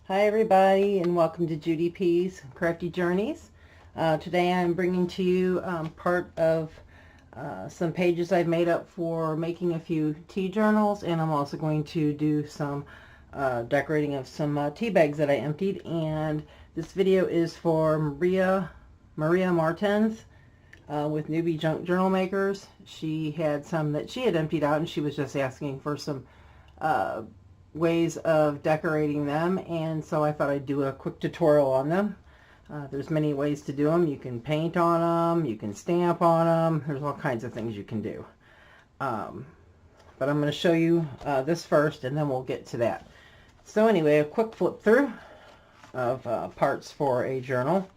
Hi everybody, and welcome to Judy P's Crafty Journeys. Today I'm bringing to you part of some pages I've made up for making a few tea journals, and I'm also going to do some decorating of some tea bags that I emptied. And this video is for Maria Martens with Newbie Junk Journal Makers. She had some that she had emptied out, and she was just asking for some ways of decorating them, and so I thought I'd do a quick tutorial on them. There's many ways to do them. You can paint on them, you can stamp on them, there's all kinds of things you can do. But I'm going to show you this first, and then we'll get to that. So anyway, a quick flip through of parts for a journal.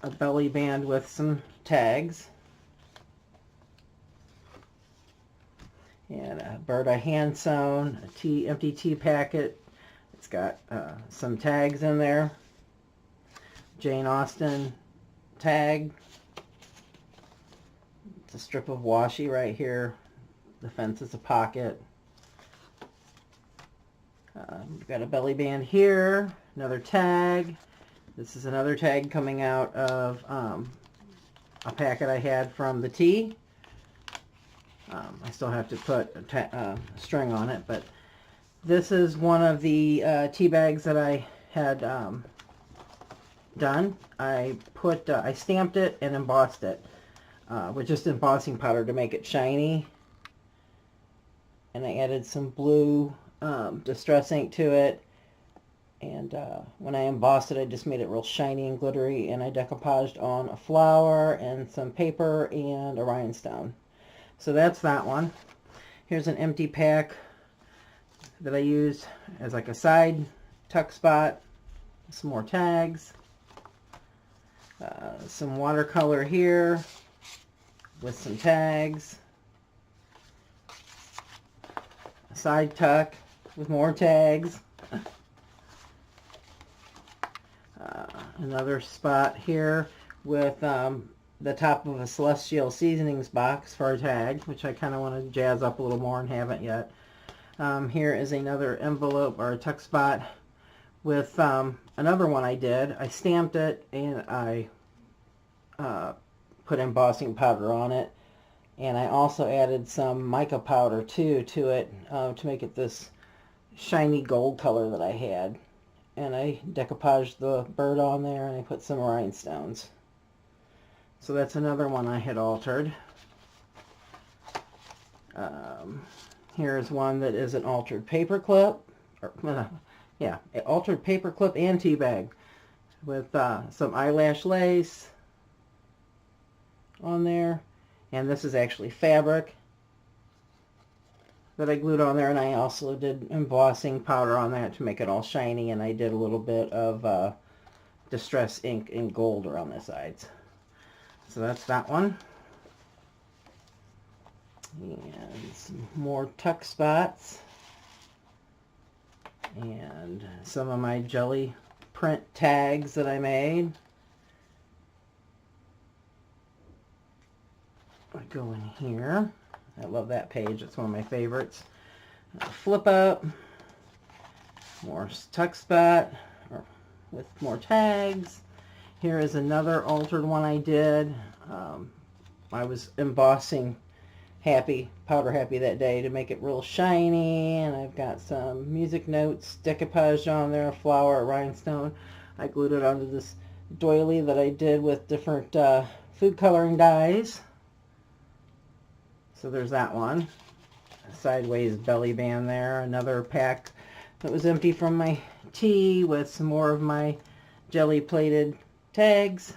A belly band with some tags. And a bird I hand sewn, empty tea packet. It's got some tags in there. Jane Austen tag. It's a strip of washi right here. The fence is a pocket. We've got a belly band here. Another tag. This is another tag coming out of a packet I had from the tea. I still have to put a string on it, but this is one of the tea bags that I had done. I stamped it and embossed it with just embossing powder to make it shiny, and I added some blue distress ink to it, and when I embossed it I just made it real shiny and glittery, and I decoupaged on a flower and some paper and a rhinestone. So that's that one. Here's an empty pack that I used as like a side tuck spot. Some more tags. Some watercolor here with some tags. A side tuck with more tags. Another spot here with the top of a Celestial Seasonings box for a tag, which I kind of want to jazz up a little more and haven't yet. Here is another envelope or a tuck spot with another one I did. I stamped it and I put embossing powder on it, and I also added some mica powder too to it to make it this shiny gold color that I had. And I decoupaged the bird on there, and I put some rhinestones. So that's another one I had altered. Here's one that is an altered paper clip. Yeah, an altered paper clip and tea bag with some eyelash lace on there. And this is actually fabric that I glued on there, and I also did embossing powder on that to make it all shiny, and I did a little bit of distress ink in gold around the sides. So that's that one. And some more tuck spots. And some of my jelly print tags that I made. I go in here. I love that page. It's one of my favorites. Flip up. More tuck spot with more tags. Here is another altered one I did. I was embossing Powder Happy that day to make it real shiny, and I've got some music notes decoupaged on there, a flower, a rhinestone. I glued it onto this doily that I did with different food coloring dyes. So there's that one. A sideways belly band there. Another pack that was empty from my tea with some more of my jelly plated tags.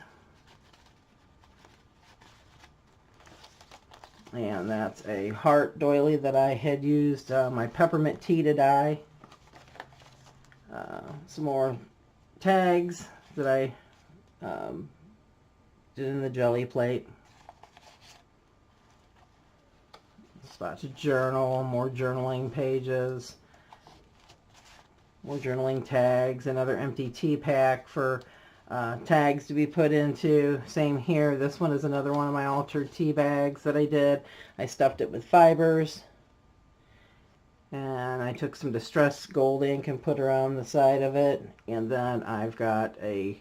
And that's a heart doily that I had used my peppermint tea to dye. Some more tags that I did in the jelly plate. Spot to journal, more journaling pages, more journaling tags, another empty tea pack for tags to be put into. Same here. This one is another one of my altered tea bags that I did. I stuffed it with fibers And I took some distressed gold ink and put around the side of it. And then I've got a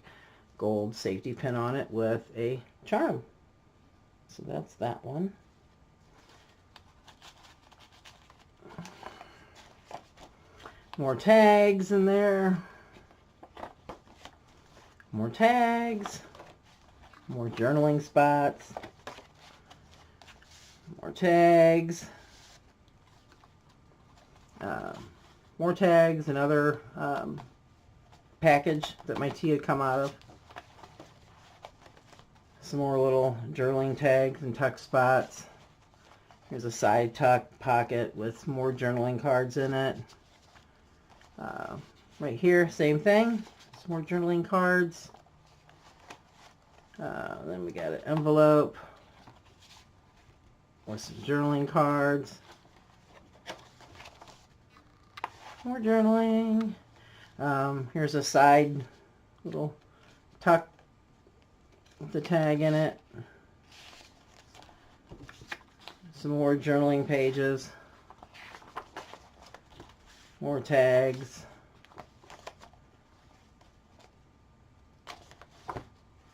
gold safety pin on it with a charm. So that's that one. More tags in there. More tags. More journaling spots. More tags. More tags, another package that my tea had come out of. Some more little journaling tags and tuck spots. Here's a side tuck pocket with more journaling cards in it. Right here, same thing. Some more journaling cards. Then we got an envelope with some journaling cards. More journaling. Here's a side little tuck with the tag in it. Some more journaling pages. More tags.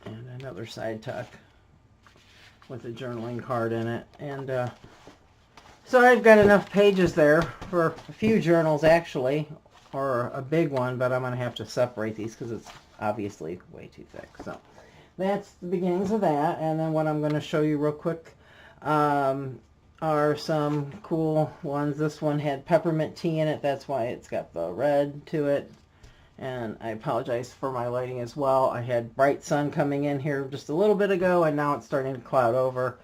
And another side tuck with a journaling card in it. And so I've got enough pages there for a few journals actually, or a big one, but I'm going to have to separate these because it's obviously way too thick. So that's the beginnings of that. And then what I'm going to show you real quick are some cool ones. This one had peppermint tea in it. That's why it's got the red to it. And I apologize for my lighting as well. I had bright sun coming in here just a little bit ago, and now it's starting to cloud over.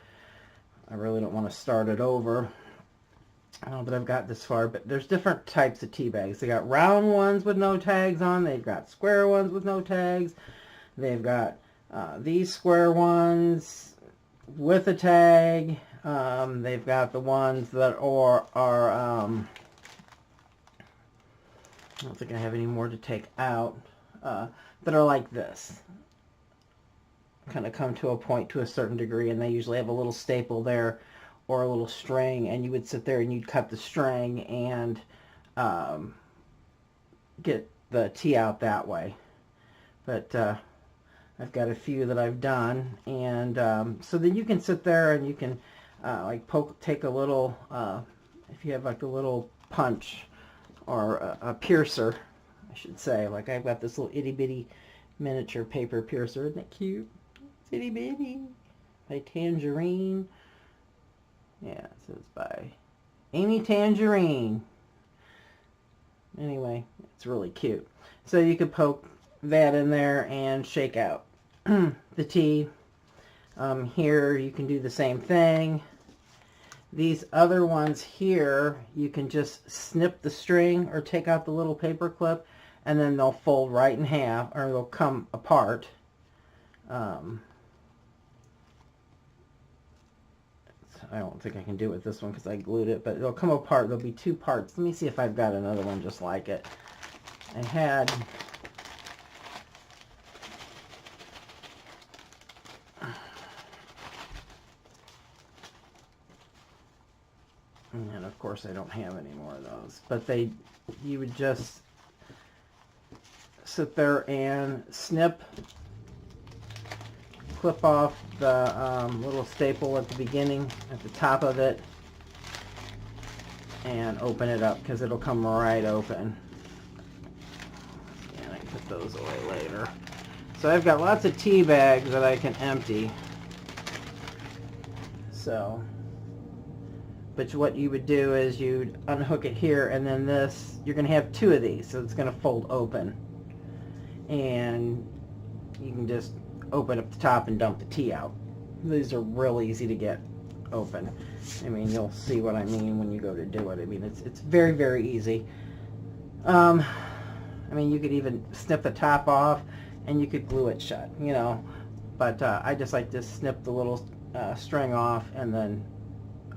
I really don't want to start it over. But I've got this far. But there's different types of tea bags. They got round ones with no tags on. They've got square ones with no tags. They've got these square ones with a tag. They've got the ones that are I don't think I have any more to take out, that are like this. Kind of come to a point to a certain degree, and they usually have a little staple there or a little string, and you would sit there and you'd cut the string and get the tea out that way. But I've got a few that I've done, and so then you can sit there and you can like take a little, if you have like a little punch or a piercer, I should say. Like I've got this little itty bitty miniature paper piercer. Isn't it cute? It's itty bitty. By Tangerine. Yeah, it says by Amy Tangerine. Anyway, it's really cute. So you could poke that in there and shake out the tea. Here you can do the same thing. These other ones here, you can just snip the string or take out the little paper clip, and then they'll fold right in half, or they'll come apart. I don't think I can do it with this one because I glued it, but it'll come apart. There'll be two parts. Let me see if I've got another one just like it. I had... And of course I don't have any more of those. But you would just sit there and snip, clip off the little staple at the beginning, at the top of it, and open it up because it'll come right open. And I can put those away later. So I've got lots of tea bags that I can empty. So... But what you would do is you'd unhook it here, and then this, you're going to have two of these, so it's going to fold open. And you can just open up the top and dump the tea out. These are real easy to get open. I mean, you'll see what I mean when you go to do it. I mean, it's very, very easy. I mean, you could even snip the top off, and you could glue it shut, you know. But I just like to snip the little string off, and then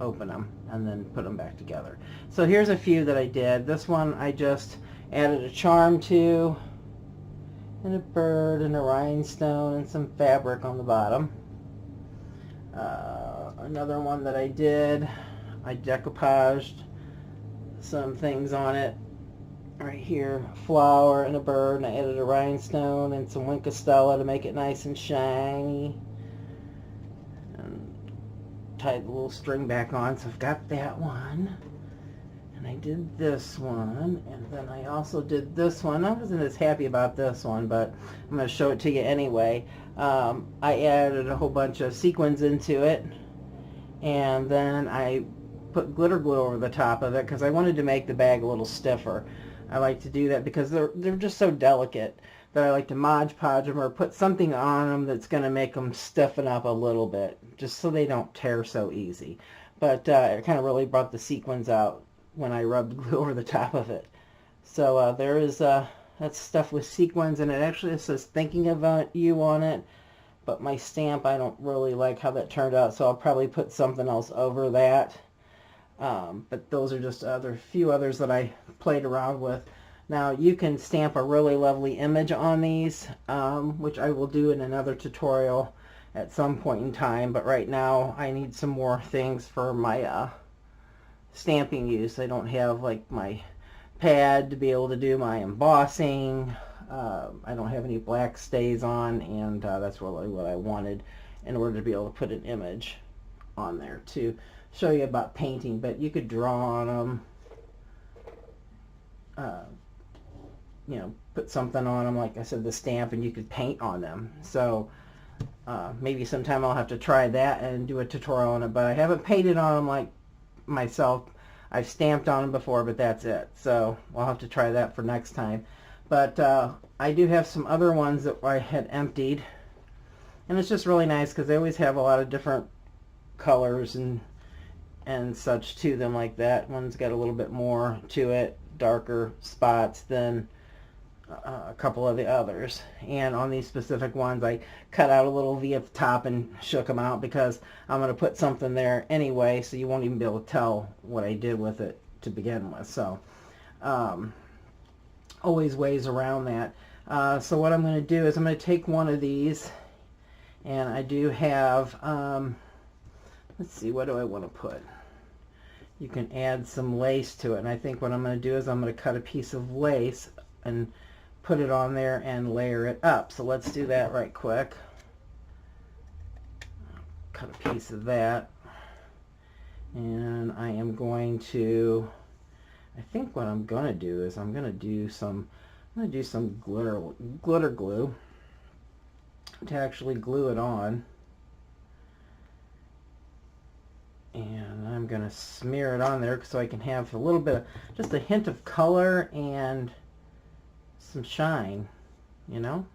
open them and then put them back together. So here's a few that I did. This one I just added a charm to, and a bird and a rhinestone and some fabric on the bottom. Another one that I did, I decoupaged some things on it. Right here, flower and a bird, and I added a rhinestone and some Wink of Stella to make it nice and shiny. And tied the little string back on, so I've got that one. And I did this one, and then I also did this one. I wasn't as happy about this one, but I'm going to show it to you anyway. I added a whole bunch of sequins into it, and then I put glitter glue over the top of it because I wanted to make the bag a little stiffer. I like to do that because they're just so delicate that I like to Mod Podge them or put something on them that's going to make them stiffen up a little bit, just so they don't tear so easy. But it kind of really brought the sequins out when I rubbed glue over the top of it. So there is that's stuff with sequins, and it actually says thinking about you on it, but my stamp, I don't really like how that turned out, so I'll probably put something else over that. But those are just few others that I played around with. Now you can stamp a really lovely image on these, which I will do in another tutorial at some point in time, but right now I need some more things for my stamping use. I don't have like my pad to be able to do my embossing. I don't have any black stays on, and that's really what I wanted in order to be able to put an image on there to show you about painting. But you could draw on them, you know, put something on them, like I said, the stamp, and you could paint on them. So maybe sometime I'll have to try that and do a tutorial on it, but I haven't painted on them like myself. I've stamped on them before, but that's it. So I'll have to try that for next time. But I do have some other ones that I had emptied, and it's just really nice because they always have a lot of different colors and such to them like that. One's got a little bit more to it, darker spots than a couple of the others. And on these specific ones, I cut out a little V at the top and shook them out because I'm going to put something there anyway, so you won't even be able to tell what I did with it to begin with. So always ways around that. So what I'm going to do is I'm going to take one of these, and I do have, let's see, what do I want to put? You can add some lace to it, and I think what I'm going to do is I'm going to cut a piece of lace and put it on there and layer it up. So let's do that right quick. Cut a piece of that, and I am going to, I think what I'm going to do is I'm going to do some glitter glue to actually glue it on. And I'm going to smear it on there so I can have a little bit of, just a hint of color and some shine, you know?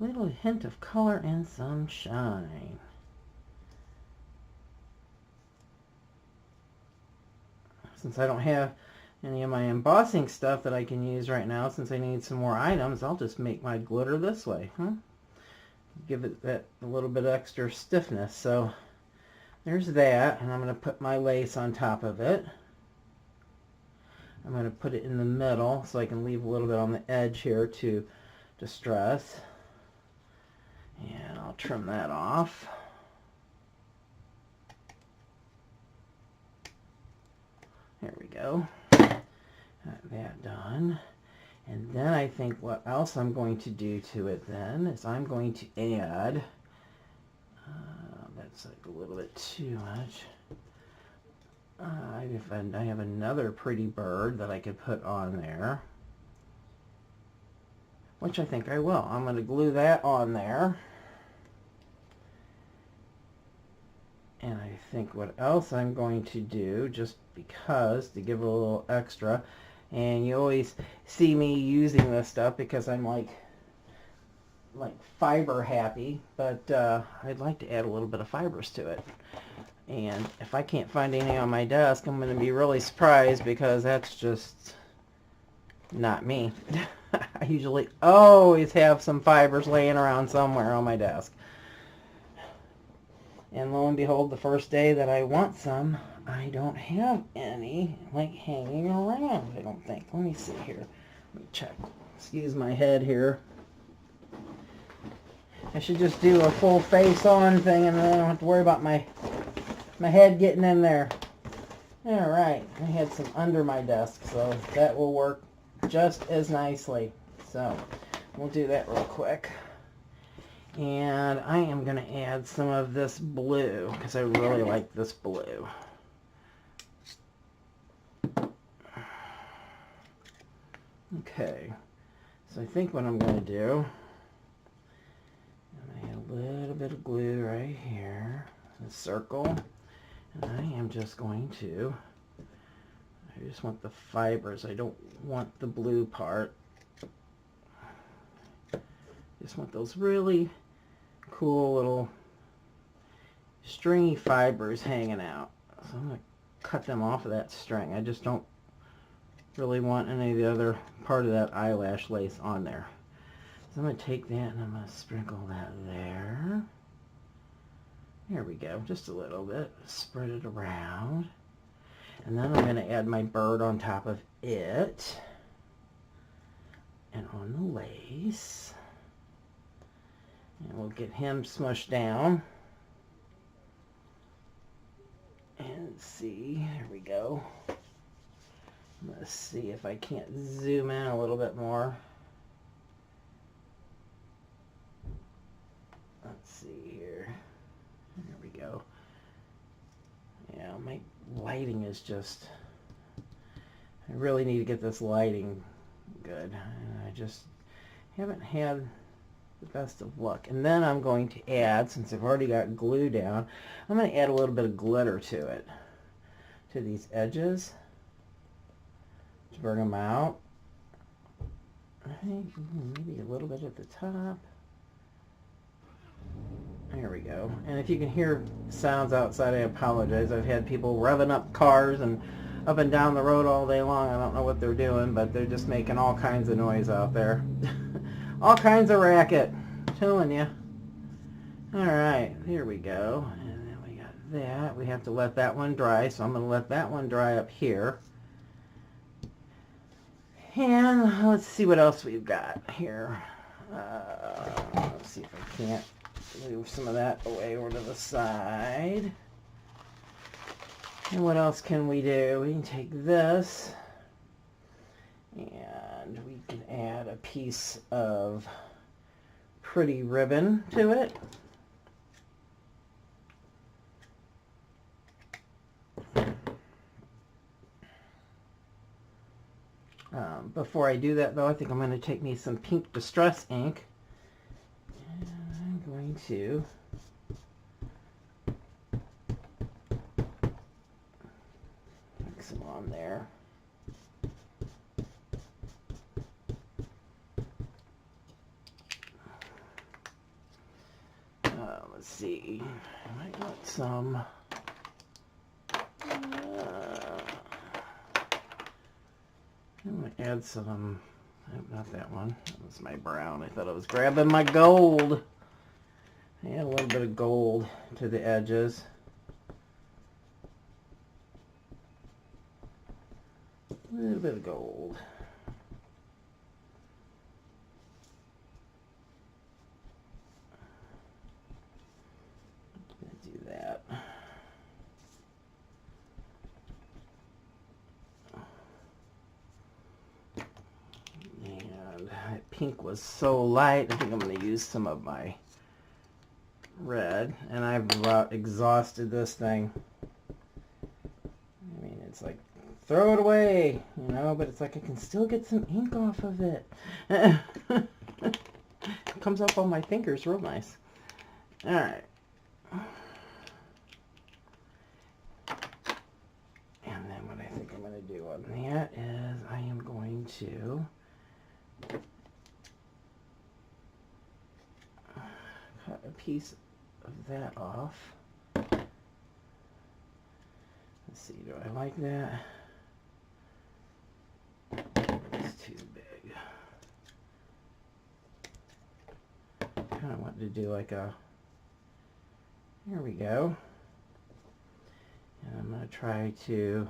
Little hint of color and some shine. Since I don't have any of my embossing stuff that I can use right now, since I need some more items, I'll just make my glitter this way, huh? Give it that a little bit extra stiffness. So there's that, and I'm going to put my lace on top of it. I'm going to put it in the middle so I can leave a little bit on the edge here to distress. And I'll trim that off. There we go. Got that done. And then I think what else I'm going to do to it then is I'm going to add, that's like a little bit too much. I have another pretty bird that I could put on there, which I think I will. I'm going to glue that on there. And I think what else I'm going to do, just because, to give it a little extra, and you always see me using this stuff because I'm like fiber happy, but I'd like to add a little bit of fibers to it. And if I can't find any on my desk, I'm going to be really surprised because that's just not me. I usually always have some fibers laying around somewhere on my desk. And lo and behold, the first day that I want some, I don't have any like hanging around, I don't think. Let me see here. Let me check. Excuse my head here. I should just do a full face on thing and then I don't have to worry about my head getting in there. All right, I had some under my desk, so that will work just as nicely. So we'll do that real quick. And I am going to add some of this blue because I really like this blue. Okay, so I think what I'm going to do, I'm going to add a little bit of glue right here, a circle, and I am just going to, I just want the fibers, I don't want the blue part. Just want those really cool little stringy fibers hanging out. So I'm going to cut them off of that string. I just don't really want any of the other part of that eyelash lace on there. So I'm going to take that and I'm going to sprinkle that there. There we go, just a little bit. Spread it around. And then I'm going to add my bird on top of it. And on the lace. And we'll get him smushed down. And see, there we go. Let's see if I can't zoom in a little bit more. Let's see here. There we go. Yeah, my lighting is just, I really need to get this lighting good. And I just haven't had the best of luck. And then I'm going to add, since I've already got glue down, I'm going to add a little bit of glitter to it, to these edges, to bring them out. I think maybe a little bit at the top. There we go. And if you can hear sounds outside, I apologize. I've had people revving up cars and up and down the road all day long. I don't know what they're doing, but they're just making all kinds of noise out there. All kinds of racket. I'm telling you. Alright, here we go. And then we got that. We have to let that one dry, so I'm going to let that one dry up here. And let's see what else we've got here. Let's see if I can't move some of that away over to the side. And what else can we do? We can take this and we can add a piece of pretty ribbon to it. Before I do that though, I think I'm going to take me some pink distress ink. And I'm going to mix some on there. Let's see, I might want some I'm going to add some, not that one, that was my brown. I thought I was grabbing my gold. Add a little bit of gold to the edges. A little bit of gold. Do that. And that pink was so light, I think I'm going to use some of my red. And I've about exhausted this thing. I mean, it's like, throw it away, you know, but it's like I can still get some ink off of it. It comes up on my fingers real nice. All right. And then what I think I'm going to do on that is I am going to cut a piece of that off. Let's see, do I like that? It's too big. Kind of wanted to do like a, here we go. And I'm going to try to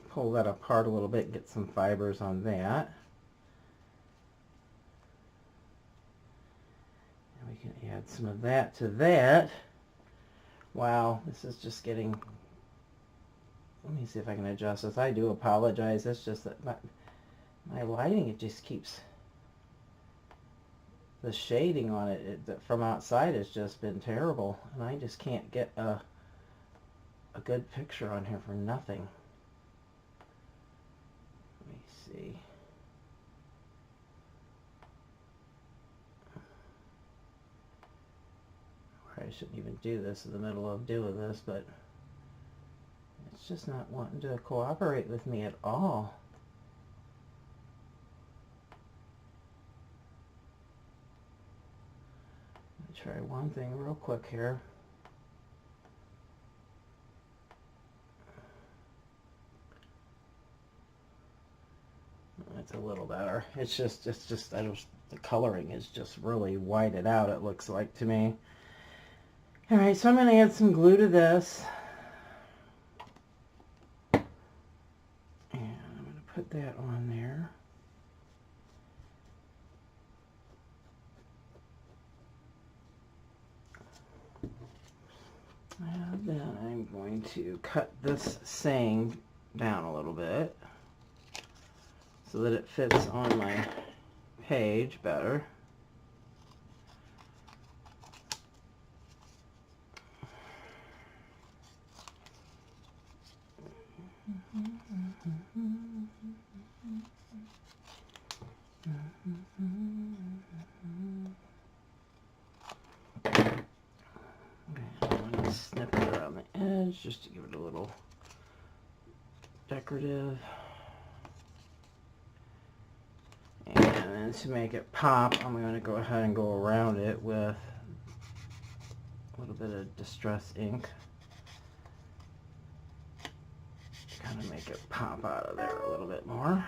pull that apart a little bit and get some fibers on that. And we can add some of that to that. Wow, this is just getting let me see if I can adjust this. I do apologize. It's just that my lighting, it just keeps, the shading on it, from outside has just been terrible, and I just can't get a good picture on here for nothing. Let me see. I shouldn't even do this in the middle of doing this, but it's just not wanting to cooperate with me at all. Let me try one thing real quick here. That's a little better. It's just the coloring is just really whited out, it looks like to me. All right, so I'm going to add some glue to this. And I'm going to put that on there. And then I'm going to cut this saying down a little bit so that it fits on my page better. I'm going to snip it around the edge just to give it a little decorative. And then to make it pop, I'm going to go ahead and go around it with a little bit of distress ink. Kind of make it pop out of there a little bit more.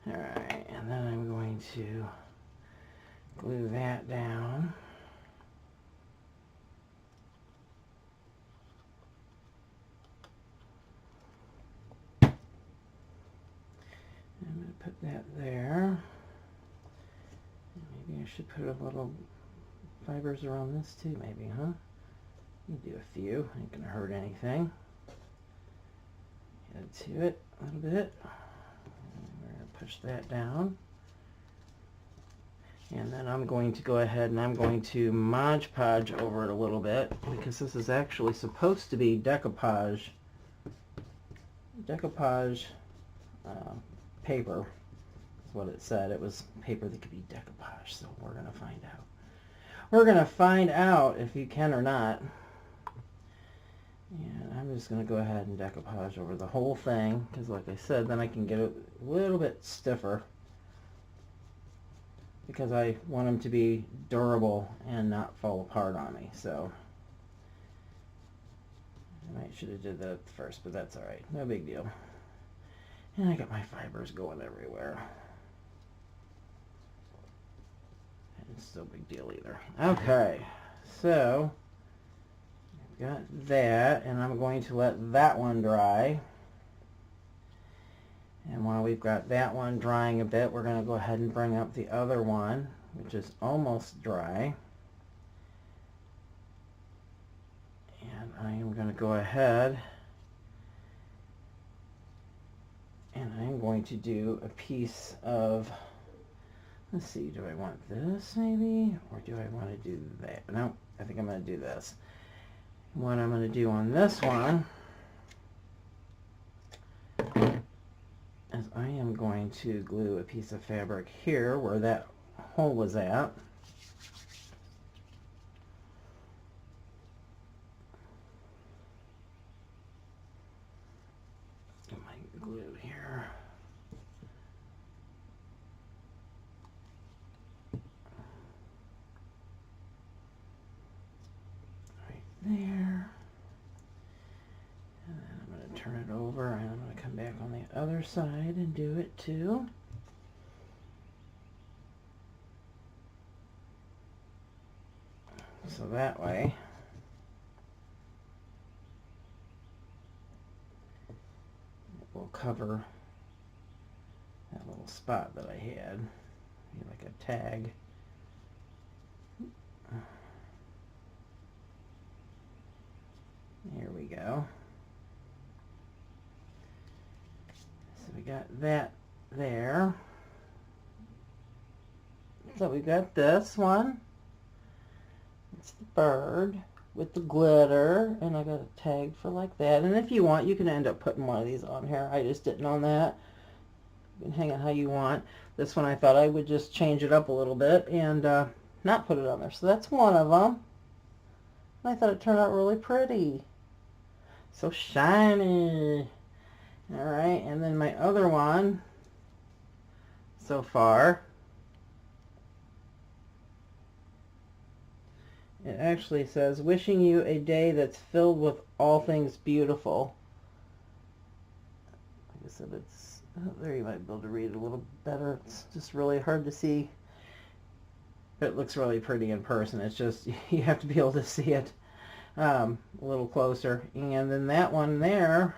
Alright, and then I'm going to glue that down. I'm going to put that there. Maybe I should put a little fibers around this too, maybe, huh? Do a few, ain't gonna hurt anything. Add to it a little bit. We're gonna push that down. And then I'm going to go ahead and I'm going to Mod Podge over it a little bit because this is actually supposed to be decoupage. Decoupage paper is what it said. It was paper that could be decoupage, so we're gonna find out. We're gonna find out if you can or not. And I'm just going to go ahead and decoupage over the whole thing because, like I said, then I can get it a little bit stiffer because I want them to be durable and not fall apart on me. So I might should have did that first, but that's all right. No big deal. And I got my fibers going everywhere. It's still a big deal either. Okay, so got that, and I'm going to let that one dry. And while we've got that one drying a bit, we're going to go ahead and bring up the other one, which is almost dry. And I am going to go ahead and I'm going to do a piece of, let's see, do I want this maybe, or do I want to do that? No, I think I'm going to do this. What I'm going to do on this one is I am going to glue a piece of fabric here where that hole was at. Get my glue here. There, and then I'm going to turn it over and I'm going to come back on the other side and do it too. So that way it will cover that little spot that I had, like a tag. Here we go. So we got that there. So we got this one. It's the bird with the glitter, and I got a tag for like that. And if you want, you can end up putting one of these on here. I just didn't on that. You can hang it how you want. This one I thought I would just change it up a little bit and not put it on there. So that's one of them. I thought it turned out really pretty. So shiny. All right, and then my other one so far, it actually says, wishing you a day that's filled with all things beautiful. Like I said, it's, oh, there you might be able to read it a little better. It's just really hard to see. It looks really pretty in person. It's just, you have to be able to see it a little closer. And then that one there,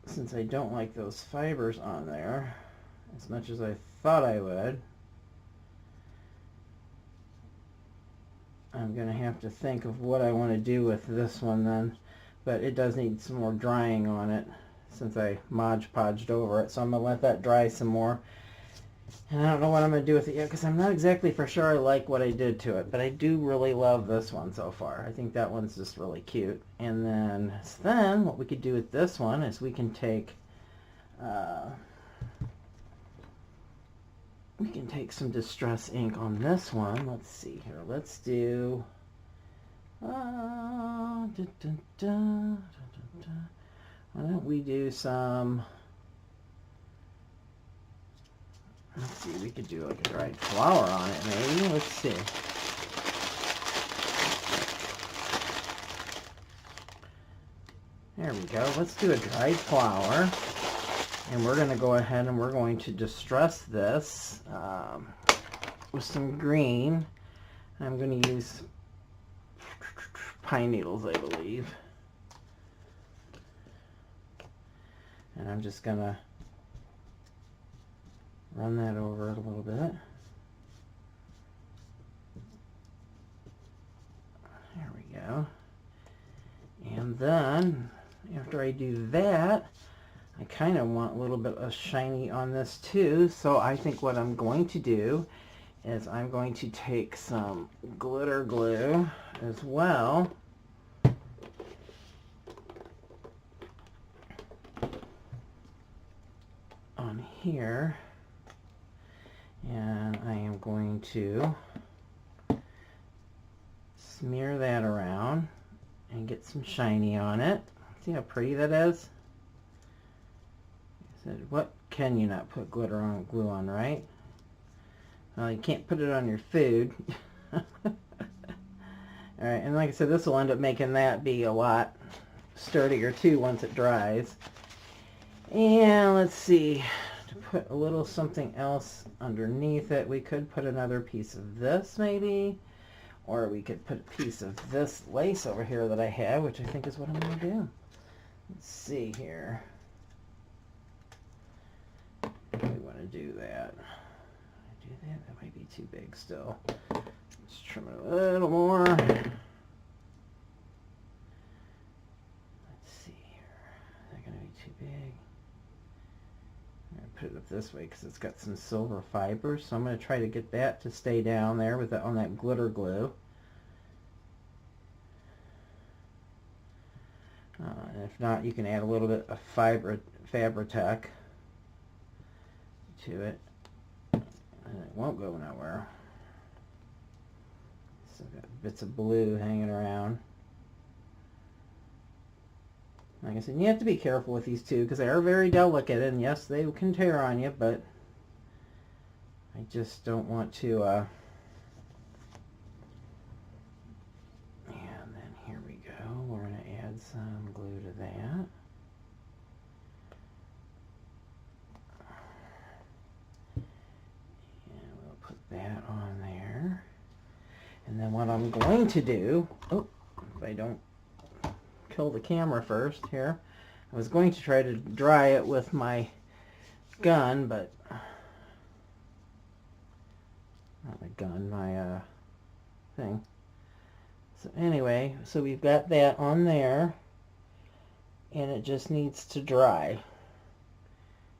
since I don't like those fibers on there as much as I thought I would, I'm going to have to think of what I want to do with this one then. But it does need some more drying on it since I Mod Podged over it. So I'm going to let that dry some more. And I don't know what I'm going to do with it yet because I'm not exactly for sure I like what I did to it. But I do really love this one so far. I think that one's just really cute. And then what we could do with this one is we can take some Distress ink on this one. Let's see here. Let's do why don't we do some, let's see, we could do like a dried flower on it maybe. Let's see. There we go. Let's do a dried flower. And we're going to go ahead and we're going to distress this with some green. I'm going to use pine needles, I believe. And I'm just going to run that over it a little bit. There we go. And then, after I do that, I kind of want a little bit of shiny on this too, so I think what I'm going to do is I'm going to take some glitter glue as well. On here, and I am going to smear that around and get some shiny on it. See how pretty that is? I said, what can you not put glue on, right? Well, you can't put it on your food. Alright, and like I said, this will end up making that be a lot sturdier too once it dries. And let's see, to put a little something else underneath it, we could put another piece of this maybe, or we could put a piece of this lace over here that I have, which I think is what I'm going to do. Let's see here. We want to do that. Do that? That might be too big still. Let's trim it a little more. Let's see here. Is that going to be too big? I'm going to put it up this way because it's got some silver fibers. So I'm going to try to get that to stay down there with on that glitter glue. And if not, you can add a little bit of Fabri-Tac to it, and it won't go nowhere. Still got bits of blue hanging around. Like I said, you have to be careful with these two because they are very delicate, and yes, they can tear on you, but I just don't want to and then here we go. We're going to add some glue to that. That on there. And then what I'm going to do, oh, if I don't kill the camera first here, I was going to try to dry it with my gun, but not my gun, my thing. So anyway, so we've got that on there, and it just needs to dry.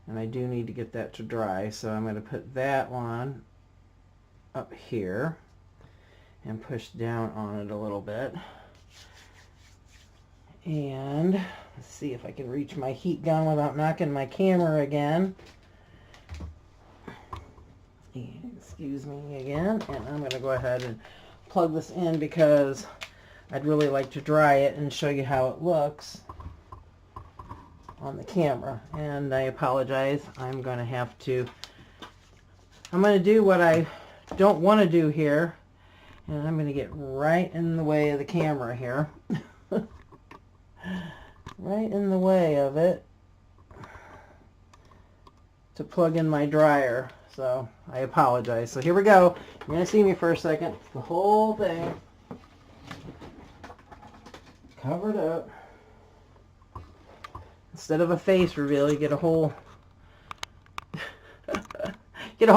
And I do need to get that to dry, so I'm going to put that one up here and push down on it a little bit. And let's see if I can reach my heat gun without knocking my camera again. Excuse me again. And I'm going to go ahead and plug this in because I'd really like to dry it and show you how it looks on the camera. And I apologize. I'm going to do what I don't want to do here. And I'm going to get right in the way of the camera here. Right in the way of it to plug in my dryer. So I apologize. So here we go. You're going to see me for a second. The whole thing covered up. Instead of a face reveal, you get a whole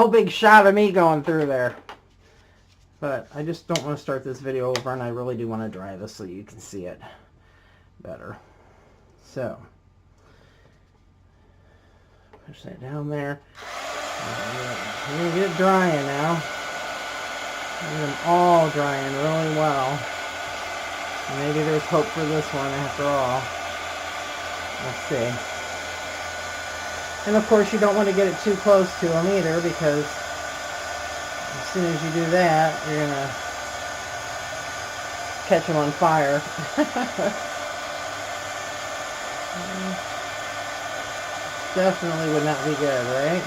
big shot of me going through there. But I just don't want to start this video over, and I really do want to dry this so you can see it better. So push that down there. I'm going to get it drying now. Get them all drying really well. And maybe there's hope for this one after all. Let's see. And of course you don't want to get it too close to them either, because as soon as you do that, you're going to catch them on fire. Definitely would not be good, right?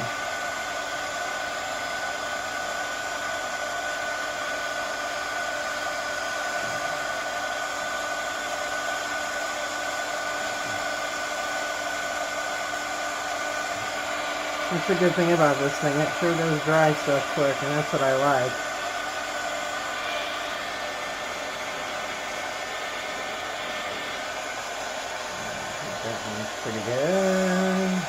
That's a good thing about this thing. It sure does dry stuff quick, and that's what I like. That one's pretty good.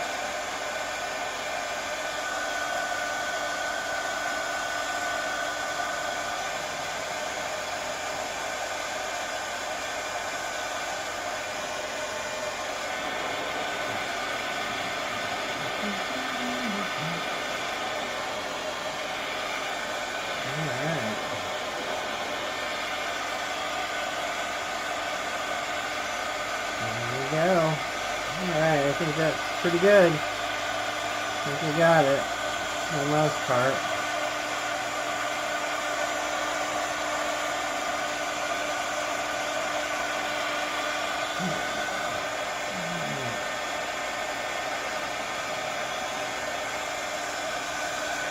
Alright, I think that's pretty good. I think we got it for the most part.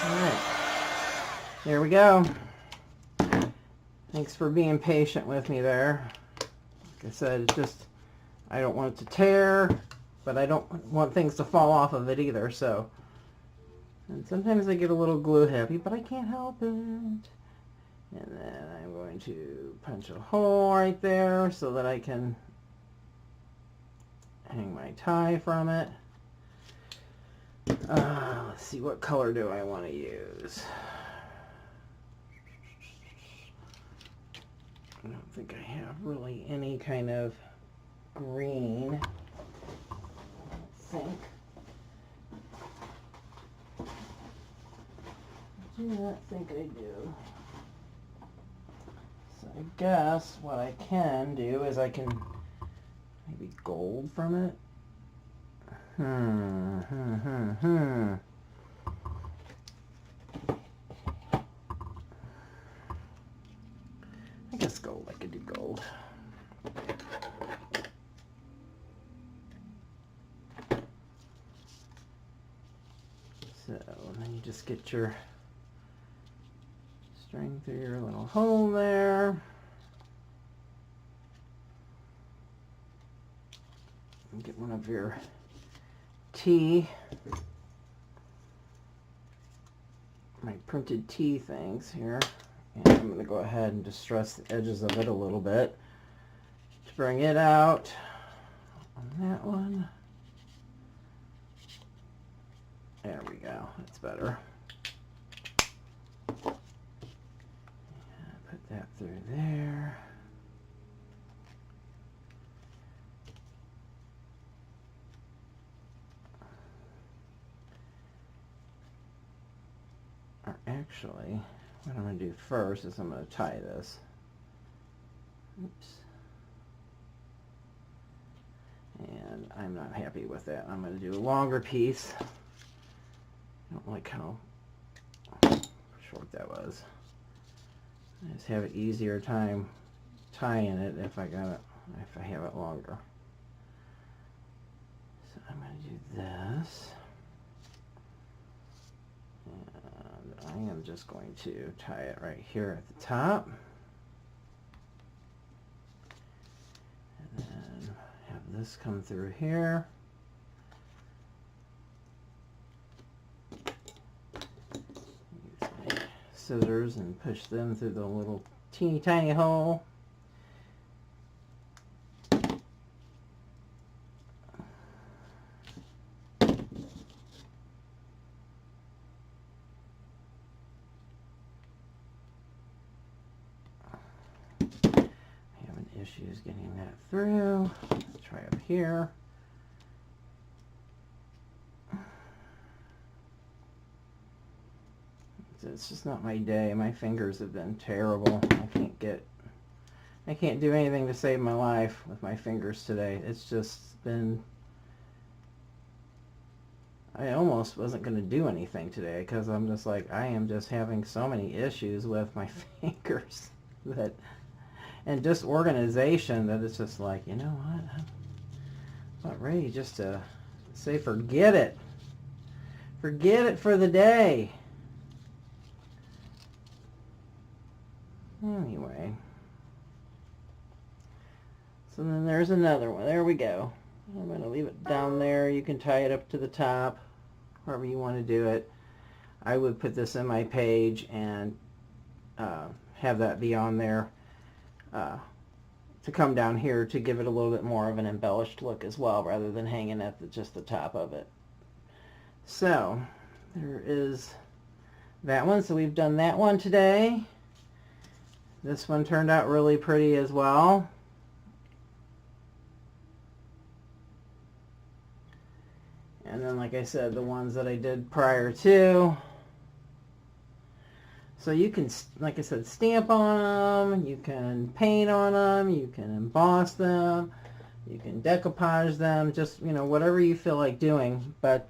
Alright, there we go. Thanks for being patient with me there. Like I said, it's just, I don't want it to tear, but I don't want things to fall off of it either, so. And sometimes I get a little glue happy, but I can't help it. And then I'm going to punch a hole right there so that I can hang my tie from it. Let's see, what color do I want to use? I don't think I have really any kind of green. I think. I do not think I do. So I guess what I can do is I can maybe gold from it. I guess gold, I could do gold. So then you just get your string through your little hole there. And get one of your my printed T things here. And I'm going to go ahead and distress the edges of it a little bit to bring it out on that one. There we go. That's better. Put that through Actually, what I'm going to do first is I'm going to tie this. Oops. And I'm not happy with that. I'm going to do a longer piece. I don't like how short that was. I just have an easier time tying it if I have it longer. So I'm going to do this. And I am just going to tie it right here at the top. And then have this come through here. Use my scissors and push them through the little teeny tiny hole. Issues getting that through. Let's try up here. It's just not my day. My fingers have been terrible. I can't do anything to save my life with my fingers today. It's just been, I almost wasn't going to do anything today because I'm just like, I am just having so many issues with my fingers that, and disorganization, that it's just like, you know what, I'm about ready just to say forget it. Forget it for the day. Anyway. So then there's another one. There we go. I'm going to leave it down there. You can tie it up to the top, however you want to do it. I would put this in my page and have that be on there. To come down here to give it a little bit more of an embellished look as well, rather than hanging at just the top of it. So there is that one. So we've done that one today. This one turned out really pretty as well. And then, like I said, the ones that I did prior to. So you can, like I said, stamp on them, you can paint on them, you can emboss them, you can decoupage them, just, you know, whatever you feel like doing. But,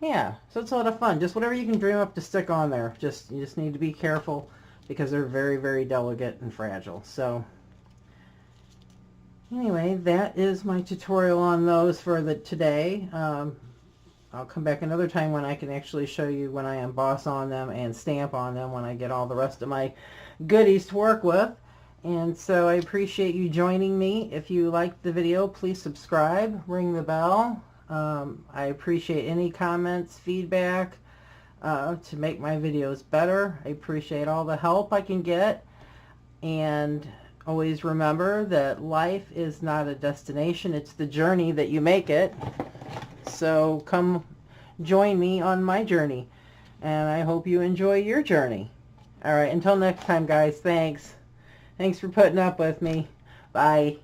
yeah, so it's a lot of fun. Just whatever you can dream up to stick on there. You just need to be careful because they're very, very delicate and fragile. So, anyway, that is my tutorial on those for today. I'll come back another time when I can actually show you when I emboss on them and stamp on them when I get all the rest of my goodies to work with. And so I appreciate you joining me. If you liked the video, please subscribe, ring the bell. I appreciate any comments, feedback to make my videos better. I appreciate all the help I can get. And always remember that life is not a destination, it's the journey that you make it. So come join me on my journey, and I hope you enjoy your journey. All right, until next time, guys, thanks. Thanks for putting up with me. Bye.